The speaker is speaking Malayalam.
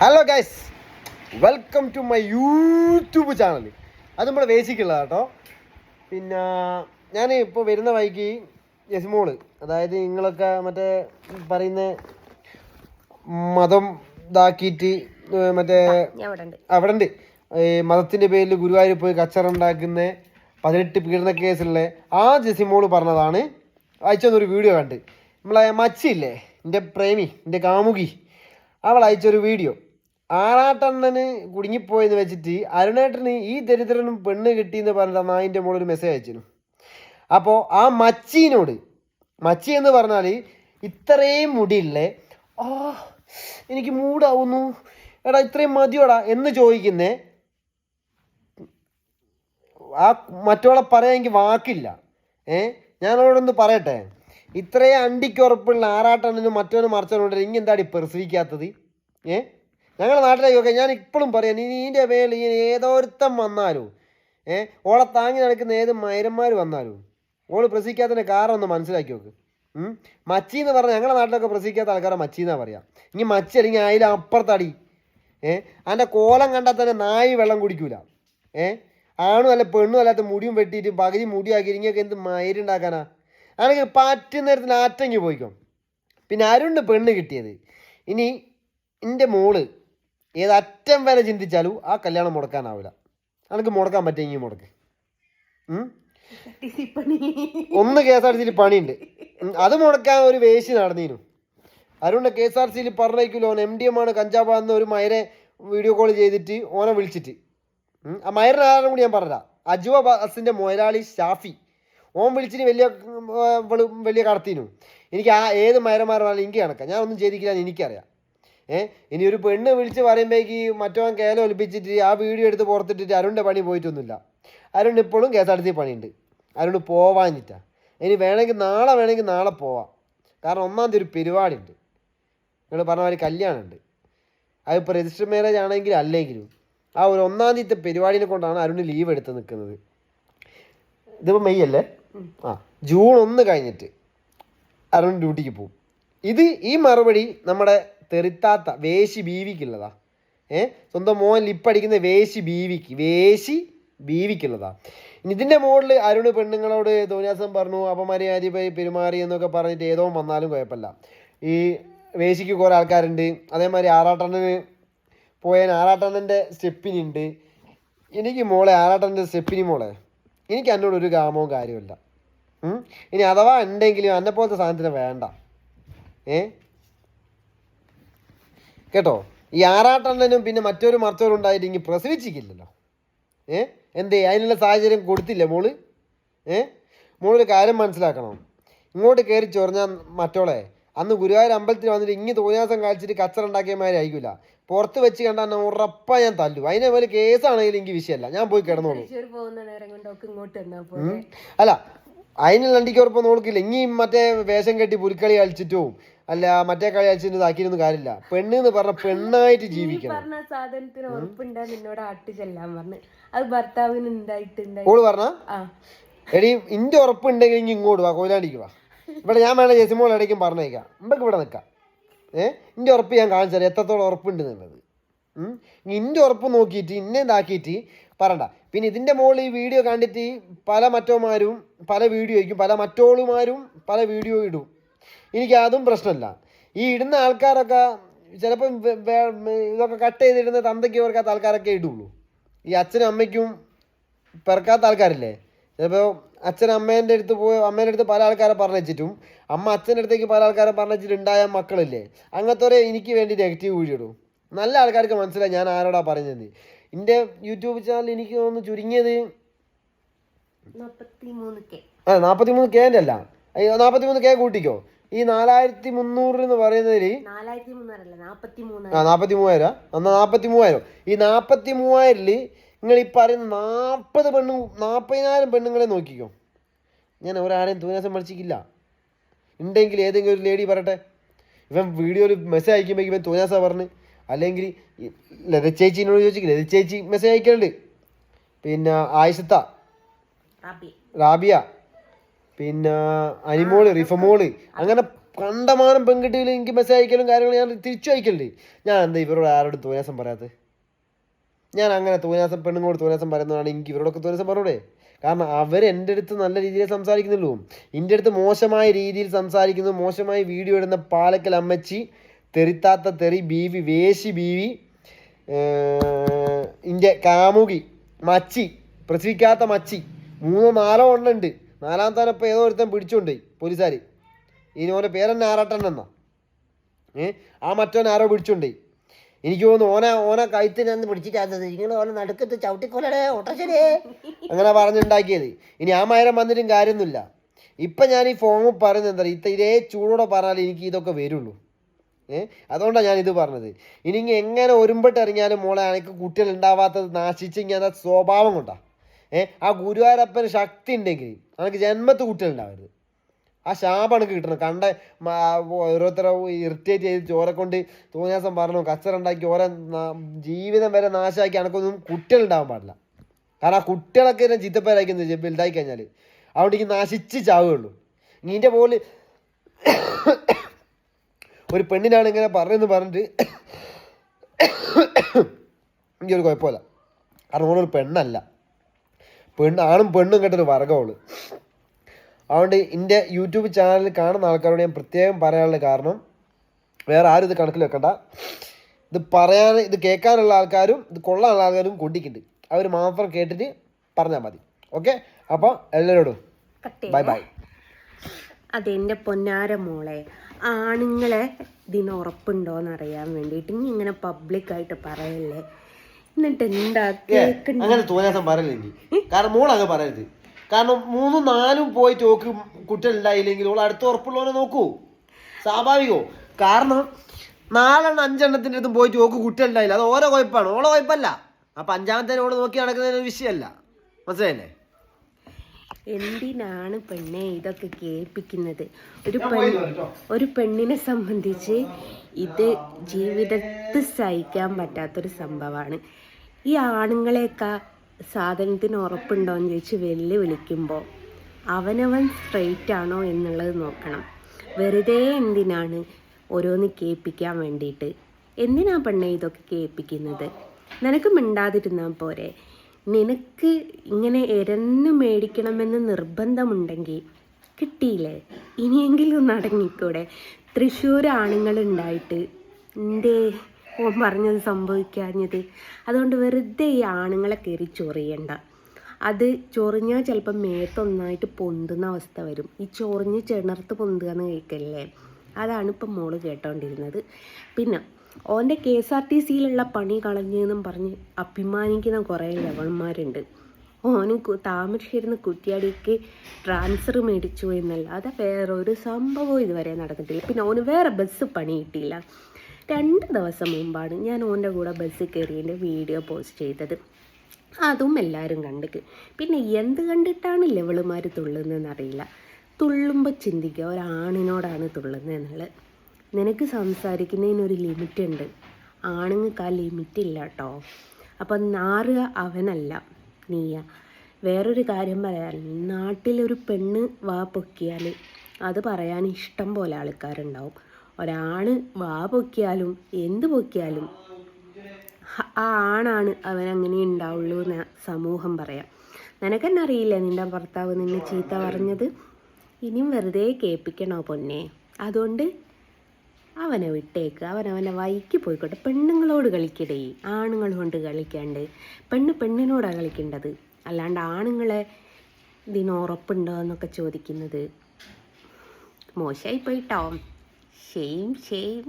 Hello guys, welcome to my YouTube channel. അത് നമ്മുടെ ബേസിക്കുള്ള കേട്ടോ. പിന്നെ ഞാൻ ഇപ്പോൾ വരുന്ന വഴിക്ക് യസ്മോള്, അതായത് നിങ്ങളൊക്കെ മറ്റേ പറയുന്ന മതം ഇതാക്കിയിട്ട് മറ്റേ അവിടെ ഉണ്ട് മതത്തിൻ്റെ പേരിൽ ഗുരുവായൂർ പോയി കച്ചറ ഉണ്ടാക്കുന്ന 18 പീഡന കേസുള്ള ആ ജസിമോള് പറഞ്ഞതാണ്. അയച്ചൊന്നൊരു വീഡിയോ കണ്ട്. നമ്മളെ മച്ചില്ലേ, എൻ്റെ പ്രേമി, എൻ്റെ കാമുകി, അവൾ അയച്ചൊരു വീഡിയോ. ആറാട്ടണ്ണന് കുടുങ്ങിപ്പോയെന്ന് വെച്ചിട്ട് അരുണേട്ടന് ഈ ദരിദ്രനും പെണ്ണ് കിട്ടിയെന്ന് പറഞ്ഞിട്ട് നായിൻ്റെ മോളൊരു മെസ്സേജ് അയച്ചിരുന്നു. അപ്പോൾ ആ മച്ചീനോട്, മച്ചി എന്ന് പറഞ്ഞാൽ ഇത്രയും മുടിയില്ലേ, എനിക്ക് മൂടാവുന്നു, എടാ ഇത്രയും മതിയോടാ എന്ന് ചോദിക്കുന്നേ, ആ മറ്റോളെ പറയാൻ എനിക്ക് വാക്കില്ല. ഞാനോടൊന്ന് പറയട്ടെ, ഇത്രയും അണ്ടിക്ക് ഉറപ്പുള്ള ആറാട്ടണ്ണനും മറ്റോനും മറിച്ചോണ്ട് ഇനി എന്താടി പ്രസവിക്കാത്തത്? ഞങ്ങളുടെ നാട്ടിലേക്കൊക്കെ ഞാൻ ഇപ്പോഴും പറയാം, ഇതിൻ്റെ മേൽ ഇങ്ങനെ ഏതോരുത്തം വന്നാലും ഓളെ താങ്ങി നടക്കുന്ന ഏത് മൈരന്മാർ വന്നാലും ഓള് പ്രസവിക്കാത്തതിൻ്റെ കാരണം ഒന്ന് മനസ്സിലാക്കി നോക്ക്. മച്ചി എന്ന് പറഞ്ഞാൽ ഞങ്ങളുടെ നാട്ടിലൊക്കെ പ്രസവിക്കാത്ത ആൾക്കാരെ മച്ചി എന്നാ പറയാം. ഇനി മച്ചി അല്ലെങ്കിൽ അതിൽ അപ്പുറത്തടി അതിൻ്റെ കോലം കണ്ടാൽ തന്നെ നായി വെള്ളം കുടിക്കൂല. ആണും അല്ല പെണ്ണും അല്ലാത്ത മുടിയും വെട്ടിയിട്ട് പകുതി മുടിയാക്കി ഇങ്ങനെയൊക്കെ എന്ത് മയിരുണ്ടാക്കാനാ? ആണെങ്കിൽ പറ്റുന്ന നേരത്തിന് ആറ്റങ്ങി പോയിക്കോ. പിന്നെ അരുണ്ട് പെണ്ണ് കിട്ടിയത്. ഇനി എൻ്റെ മോള് ഏതറ്റം വരെ ചിന്തിച്ചാലും ആ കല്യാണം മുടക്കാനാവില്ല. എനിക്ക് മുടക്കാൻ പറ്റുമെങ്കിൽ മുടക്ക്. ഒന്ന് KSRTC പണിയുണ്ട്, അത് മുടക്കാൻ ഒരു വേശി നടന്നീനു. അരുണ്ട് KSRTC പറഞ്ഞേക്കില്ലോ, MDM ആണ് കഞ്ചാവാന്ന് ഒരു മയരെ വീഡിയോ കോൾ ചെയ്തിട്ട് ഓനെ വിളിച്ചിട്ട്. ആ മയറിന് ആരും കൂടി ഞാൻ പറഞ്ഞ അജുവ ബസിൻ്റെ മുതലാളി ഷാഫി, ഓൻ വിളിച്ചിട്ട് വലിയ കടത്തിനു. എനിക്ക് ആ ഏത് മയരന്മാരാണെങ്കിലും എനിക്ക് കണക്കാം, ഞാൻ ഒന്നും ചെയ്തിക്കില്ല എനിക്കറിയാം. ഇനി ഒരു പെണ്ണ് വിളിച്ച് പറയുമ്പോഴേക്ക് മറ്റവൻ കേല ഒലിപ്പിച്ചിട്ട് ആ വീഡിയോ എടുത്ത് പുറത്തിട്ടിട്ട് അരുണിൻ്റെ പണി പോയിട്ടൊന്നുമില്ല. അരുൺ ഇപ്പോഴും KSRTC പണിയുണ്ട്. അരുൺ പോവാഞ്ഞിട്ടാ. ഇനി വേണമെങ്കിൽ നാളെ പോവാം. കാരണം 1-ാം തീയതി ഒരു പരിപാടി ഉണ്ട്, നിങ്ങൾ പറഞ്ഞ മാതിരി കല്യാണമുണ്ട്. അതിപ്പോൾ രജിസ്റ്റർ മാരേജ് ആണെങ്കിലും അല്ലെങ്കിലും ആ ഒരു 1-ാം തീയതി പരിപാടിനെ കൊണ്ടാണ് അരുൺ ലീവ് എടുത്ത് നിൽക്കുന്നത്. ഇതിപ്പോൾ മെയ് അല്ലേ, ജൂൺ 1 കഴിഞ്ഞിട്ട് അരുൺ ഡ്യൂട്ടിക്ക് പോകും. ഈ മറുപടി നമ്മുടെ തെറിത്താത്ത വേശി ബീവിക്കുള്ളതാ. സ്വന്തം മോൻ ലിപ്പടിക്കുന്ന വേശി ബീവിക്കുള്ളതാ. ഇനി ഇതിൻ്റെ മുകളിൽ അരുണ് പെണ്ണുങ്ങളോട് തോന്നിയാസം പറഞ്ഞു, അപമര്യാദ പെരുമാറി എന്നൊക്കെ പറഞ്ഞിട്ട് ഏതോ വന്നാലും കുഴപ്പമില്ല. ഈ വേശിക്ക് കുറേ ആൾക്കാരുണ്ട്. അതേമാതിരി ആറാട്ടണ്ണന് പോയാൽ ആറാട്ടണ്ണൻ്റെ സ്റ്റെപ്പിനുണ്ട്. എനിക്ക് മോളെ ആറാട്ടണ്ണൻ്റെ സ്റ്റെപ്പിനി മോളെ, എനിക്ക് എന്നോടൊരു കാമവും കാര്യമില്ല. ഇനി അഥവാ ഉണ്ടെങ്കിലും എന്നെ പോലത്തെ സാധനത്തിന് വേണ്ട. കേട്ടോ, ഈ ആറാട്ടണ്ണനും പിന്നെ മറ്റൊരു മറിച്ചോറും ഉണ്ടായിട്ട് ഇങ്ങനെ പ്രസവിച്ചിട്ടില്ലല്ലോ. എന്തേ അതിനുള്ള സാഹചര്യം കൊടുത്തില്ലേ മോള്? മോളൊരു കാര്യം മനസ്സിലാക്കണം. ഇങ്ങോട്ട് കയറി ചൊറിഞ്ഞാൽ മറ്റോളെ അന്ന് ഗുരുവായൂർ അമ്പലത്തിൽ വന്നിട്ട് ഇങ്ങ് തോന്നിയാസം കാണിച്ചിട്ട് കച്ചറ ഉണ്ടാക്കിയമാതിരി ആയിരിക്കില്ല. പുറത്ത് വെച്ച് കണ്ടാൽ ഉറപ്പാ ഞാൻ തല്ലു. അതിനെ പോലെ കേസാണെങ്കിലും എനിക്ക് വിഷയമല്ല, ഞാൻ പോയി കിടന്നോളൂ. അല്ല, അതിനുള്ള വണ്ടിക്ക് ഉറപ്പം നോക്കില്ല. ഇനി മറ്റേ വേഷം കെട്ടി പുലിക്കളി കളിച്ചിട്ടും അല്ല മറ്റേ കളി കളിച്ചിട്ട് ഇതാക്കിയിരുന്നു കാര്യമില്ല. പെണ്ണെന്ന് പറഞ്ഞ പെണ്ണായിട്ട് ജീവിക്കണം. ഓള് പറഞ്ഞ എടി ഇന്റെ ഉറപ്പുണ്ടെങ്കിൽ ഇനി ഇങ്ങോട്ട് വാ, കൊയിലാണ്ടിക്ക് വാ. ഇവിടെ ഞാൻ വേണം ജെസിമോൾ ഇടയ്ക്കും പറഞ്ഞേക്കാം, നമുക്ക് ഇവിടെ നിൽക്കാം. ഇന്റെ ഉറപ്പ് ഞാൻ കാണിച്ചാൽ എത്രത്തോളം ഉറപ്പുണ്ട് എന്നുള്ളത്. ഇന്റെ ഉറപ്പ് നോക്കിയിട്ട് ഇന്നെ ഇതാക്കിയിട്ട് പറയണ്ട. പിന്നെ ഇതിൻ്റെ മുകളിൽ ഈ വീഡിയോ കണ്ടിട്ട് പല മറ്റോമാരും പല വീഡിയോ ആയിരിക്കും, പല മറ്റോളുമാരും പല വീഡിയോ ഇടും. എനിക്ക് അതും പ്രശ്നമില്ല. ഈ ഇടുന്ന ആൾക്കാരൊക്കെ ചിലപ്പം ഇതൊക്കെ കട്ട് ചെയ്തിടുന്ന തന്തയ്ക്ക് പെറുക്കാത്ത ആൾക്കാരൊക്കെ ഇടുള്ളൂ. ഈ അച്ഛനും അമ്മയ്ക്കും പെറുക്കാത്ത ആൾക്കാരില്ലേ, ചിലപ്പോൾ അച്ഛൻ അമ്മേൻ്റെ അടുത്ത് പല ആൾക്കാരെ പറഞ്ഞു വെച്ചിട്ടും അമ്മ അച്ഛൻ്റെ അടുത്തേക്ക് പല ആൾക്കാരെ പറഞ്ഞു വെച്ചിട്ട് ഉണ്ടായ മക്കളില്ലേ, അങ്ങനത്തെ എനിക്ക് വേണ്ടി നെഗറ്റീവ് വീഡിയോ ഇടും. നല്ല ആൾക്കാർക്ക് മനസ്സിലായി ഞാൻ ആരോടാ പറഞ്ഞത്. എൻ്റെ യൂട്യൂബ് ചാനൽ എനിക്ക് തോന്നുന്നു ചുരുങ്ങിയത് 43K അല്ല, 43K കൂട്ടിക്കോ. ഈ 4300 എന്ന് പറയുന്നതിൽ 43,000 എന്നാൽ 43,000. ഈ 43,000 നിങ്ങൾ ഈ പറയുന്ന 40,000 പെണ്ണുങ്ങളെ നോക്കിക്കോ. ഞാൻ ഒരാളെയും തോന്നിയാസം പഠിച്ചിട്ടില്ല. ഉണ്ടെങ്കിൽ ഏതെങ്കിലും ഒരു ലേഡി പറയട്ടെ. ഇവൻ വീഡിയോയിൽ മെസ്സേജ് അയക്കുമ്പോൾ ഇവൻ തോന്നിയാസ പറഞ്ഞ്, അല്ലെങ്കിൽ ലത ചേച്ചിനോട് ചോദിച്ചില്ല, ലത ചേച്ചി മെസ്സേജ് അയക്കുന്നുണ്ട്. പിന്നെ ആയിഷത്ത, റാബിയ, പിന്നെ അനിമോള്, റിഫമോള്, അങ്ങനെ കണ്ടമാനം പെൺകുട്ടികൾ എനിക്ക് മെസ്സേജ് അയക്കലും കാര്യങ്ങൾ ഞാൻ തിരിച്ചു അയക്കലുണ്ട്. ഞാൻ എന്താ ഇവരോട് ആരോടും തോന്നിയാസം പറയാത്തത്? ഞാൻ അങ്ങനെ തോന്നിയാസം പെണ്ണുങ്ങളോട് തോന്നിയാസം പറയുന്നതാണ്. എനിക്ക് ഇവരോടൊക്കെ തോന്നിയാസം പറഞ്ഞൂടെ? കാരണം അവർ എൻ്റെ അടുത്ത് നല്ല രീതിയിൽ സംസാരിക്കുന്നുള്ളൂ. എൻ്റെ അടുത്ത് മോശമായ രീതിയിൽ സംസാരിക്കുന്നു, മോശമായി വീഡിയോ ഇടുന്ന പാലക്കൽ അമ്മച്ചി, തെറിത്താത്ത തെറി ബീവി, വേശി ബീവി, ഇൻ്റെ കാമുകി, മച്ചി, പ്രസവിക്കാത്ത മച്ചി, 3-4 എണ്ണം ഉണ്ട്. 4ാമത്തെ ഇപ്പോൾ ഏതോ ഒരുത്തൻ പിടിച്ചുകൊണ്ടുപോയി പോലീസുകാർ. ഇനി ഓൻ്റെ പേരെന്നെ ആറാട്ടെണ്ണെന്നാ. ആ മറ്റോൻ ആരോ പിടിച്ചുകൊണ്ടുപോയി. എനിക്ക് തോന്നുന്നു ഓനെ കഴുത്തിനന്ന് പിടിച്ചിട്ടാകുന്നത് നിങ്ങൾ ഓനെ നടുക്കത്ത് ചവിട്ടിക്കൊല്ലടേ ഓട്ടശരേ അങ്ങനെ പറഞ്ഞുണ്ടാക്കിയത്. ഇനി ആ മരം വന്നിട്ടും കാര്യമൊന്നുമില്ല. ഇപ്പം ഞാൻ ഈ ഫോം പറയുന്നത് എന്താ പറയുക, ഇതേ ചൂടോടെ പറഞ്ഞാൽ എനിക്ക് ഇതൊക്കെ വരുള്ളൂ. അതുകൊണ്ടാണ് ഞാനിത് പറഞ്ഞത്. ഇനി എങ്ങനെ ഒരുമ്പിട്ട് ഇറങ്ങിയാലും മോളെ എനിക്ക് കുട്ടികൾ ഉണ്ടാവാത്തത് നാശിച്ച് ഇങ്ങനെ സ്വഭാവം കൊണ്ടാണ്. ആ ഗുരുവായൂരപ്പന് ശക്തി ഉണ്ടെങ്കിൽ എനിക്ക് ജന്മത്ത് കുട്ടികൾ ഉണ്ടാവരുത്. ആ ശാപമാണ് കിട്ടണം. കണ്ട ഓരോരുത്തരെ ഇറിറ്റേറ്റ് ചെയ്ത് ചോരെ കൊണ്ട് തോന്നിയാസം പറഞ്ഞു കച്ചറുണ്ടാക്കി ഓരോ ജീവിതം വരെ നാശമാക്കി എനക്കൊന്നും കുട്ടികളുണ്ടാവാൻ പാടില്ല. കാരണം ആ കുട്ടികളൊക്കെ തന്നെ ചിത്തപ്പേരായിരിക്കുന്നത് വലുതായി കഴിഞ്ഞാൽ. അതുകൊണ്ട് എനിക്ക് നശിച്ച് ചാവുകയുള്ളൂ. നീൻ്റെ പോലെ ഒരു പെണ്ണിനാണ് ഇങ്ങനെ പറയുന്നത് പറഞ്ഞിട്ട് എനിക്കൊരു കുഴപ്പമില്ല. കാരണം ഓളൊരു പെണ്ണല്ല, ആണും പെണ്ണും കേട്ടൊരു വർഗ്ഗമുള്ളു. അതുകൊണ്ട് എൻ്റെ യൂട്യൂബ് ചാനൽ കാണുന്ന ആൾക്കാരോട് ഞാൻ പ്രത്യേകം പറയാനുള്ള കാരണം, വേറെ ആരും ഇത് കണക്കിൽ വെക്കണ്ട. ഇത് കേൾക്കാനുള്ള ആൾക്കാരും ഇത് കൊള്ളാനുള്ള ആൾക്കാരും കൊണ്ടിക്കുന്നുണ്ട്. അവർ മാത്രം കേട്ടിട്ട് പറഞ്ഞാൽ മതി. ഓക്കെ, അപ്പോൾ എല്ലാവരോടും ബൈ ബൈ. അതെൻ്റെ പൊന്നാര മോളെ, ആണുങ്ങളെ ഇതിന് ഉറപ്പുണ്ടോയെന്ന് അറിയാൻ വേണ്ടിയിട്ട് നീ ഇങ്ങനെ പബ്ലിക്കായിട്ട് പറയല്ലേ. എന്നിട്ട് എന്താ അങ്ങനെ തോന്നിയാസം പറയല്ലേ. കാരണം മോളങ്ങ് പറയരുത്. കാരണം 3-4 പോയിട്ട് ഓക്ക് കുട്ടികളുണ്ടായില്ലെങ്കിൽ ഓൾ അടുത്ത ഉറപ്പുള്ളവനെ നോക്കൂ. സ്വാഭാവികമോ? കാരണം 4-5 അടുത്തും പോയിട്ട് ഓക്ക് കുട്ടികളുണ്ടായില്ല, അത് ഓരോ കുഴപ്പമാണ്, ഓളോ കുഴപ്പമല്ല. അപ്പം 5ാമത്തെ ഓള് നോക്കി നടക്കുന്നതിന് വിഷയമല്ല. മനസ്സിലായില്ലേ? എന്തിനാണ് പെണ്ണെ ഇതൊക്കെ കേൾപ്പിക്കുന്നത്? ഒരു പെണ്ണിനെ സംബന്ധിച്ച് ഇത് ജീവിതത്തിൽ സഹിക്കാൻ പറ്റാത്തൊരു സംഭവമാണ്. ഈ ആണുങ്ങളെയൊക്കെ സാധനത്തിന് ഉറപ്പുണ്ടോയെന്ന് ചോദിച്ച് വെല്ലുവിളിക്കുമ്പോൾ അവനവൻ സ്ട്രെയിറ്റ് ആണോ എന്നുള്ളത് നോക്കണം. വെറുതെ എന്തിനാണ് ഓരോന്ന് കേൾപ്പിക്കാൻ വേണ്ടിയിട്ട്? എന്തിനാ പെണ്ണെ ഇതൊക്കെ കേൾപ്പിക്കുന്നത്? നിനക്ക് മിണ്ടാതിരുന്നാൽ പോരെ? നിനക്ക് ഇങ്ങനെ എരന്നു മേടിക്കണമെന്ന് നിർബന്ധമുണ്ടെങ്കിൽ കിട്ടിയില്ലേ, ഇനിയെങ്കിലും ഒന്ന് അടങ്ങിക്കൂടെ? തൃശ്ശൂർ ആണുങ്ങളുണ്ടായിട്ട് എന്തേ ഓൻ പറഞ്ഞത് സംഭവിക്കാഞ്ഞത്? അതുകൊണ്ട് വെറുതെ ഈ ആണുങ്ങളെ കയറി ചൊറിയണ്ട. അത് ചൊറിഞ്ഞാൽ ചിലപ്പം മേത്തൊന്നായിട്ട് പൊന്തുന്ന അവസ്ഥ വരും. ഈ ചൊറിഞ്ഞ് ചിണർത്ത് പൊന്തുക എന്ന് കേൾക്കല്ലേ, അതാണ് ഇപ്പം മോള് കേട്ടോണ്ടിരുന്നത്. പിന്നെ ഓൻ്റെ KSRTCയിലുള്ള പണി കളഞ്ഞെന്നും പറഞ്ഞ് അഭിമാനിക്കുന്ന കുറേ ലെവന്മാരുണ്ട്. ഓന് താമരശ്ശേരിന്ന് കുറ്റ്യാടിക്ക് ട്രാൻസ്ഫർ മേടിച്ചു എന്നല്ലാതെ വേറൊരു സംഭവം ഇതുവരെ നടന്നിട്ടില്ല. പിന്നെ ഓന് വേറെ ബസ് പണി കിട്ടിയില്ല. 2 ദിവസം മുമ്പാണ് ഞാൻ ഓൻ്റെ കൂടെ ബസ്സിൽ കയറിയതിൻ്റെ വീഡിയോ പോസ്റ്റ് ചെയ്തത്. അതും എല്ലാവരും കണ്ടിക്ക്. പിന്നെ എന്ത് കണ്ടിട്ടാണ് ലെവളുമാർ തുള്ളുന്നതെന്നറിയില്ല. തുള്ളുമ്പോൾ ചിന്തിക്കുക ഒരാണിനോടാണ് തുള്ളുന്നതെന്നുള്ളത്. നിനക്ക് സംസാരിക്കുന്നതിനൊരു ലിമിറ്റുണ്ട്, ആണുങ്ങൾക്ക് ആ ലിമിറ്റില്ല കേട്ടോ. അപ്പം നാറുക അവനല്ല, നീയാ. വേറൊരു കാര്യം പറയാൻ, നാട്ടിലൊരു പെണ്ണ് വാ പൊക്കിയാൽ അത് പറയാൻ ഇഷ്ടം പോലെ ആൾക്കാരുണ്ടാവും. ഒരാണ് വാ പൊക്കിയാലും എന്ത് പൊക്കിയാലും ആ ആണാണ് അവനങ്ങനെ ഉണ്ടാവുള്ളൂ എന്ന് സമൂഹം പറയാം. നിനക്കെന്നെ അറിയില്ല നിൻ്റെ ഭർത്താവ് നിന്നെ ചീത്ത പറഞ്ഞത്? ഇനിയും വെറുതെ കേൾപ്പിക്കണോ പൊന്നെ? അതുകൊണ്ട് അവനെ വിട്ടേക്ക്, അവനവൻ്റെ വഴിക്ക് പോയിക്കോട്ടെ. പെണ്ണുങ്ങളോട് കളിക്കടേ, ആണുങ്ങൾ കൊണ്ട് കളിക്കാണ്ട്. പെണ്ണിനോടാണ് കളിക്കേണ്ടത്, അല്ലാണ്ട് ആണുങ്ങളെ ഇതിന് ഉറപ്പുണ്ടോ എന്നൊക്കെ ചോദിക്കുന്നത് മോശമായി പോയിട്ടോ. ഷെയിം.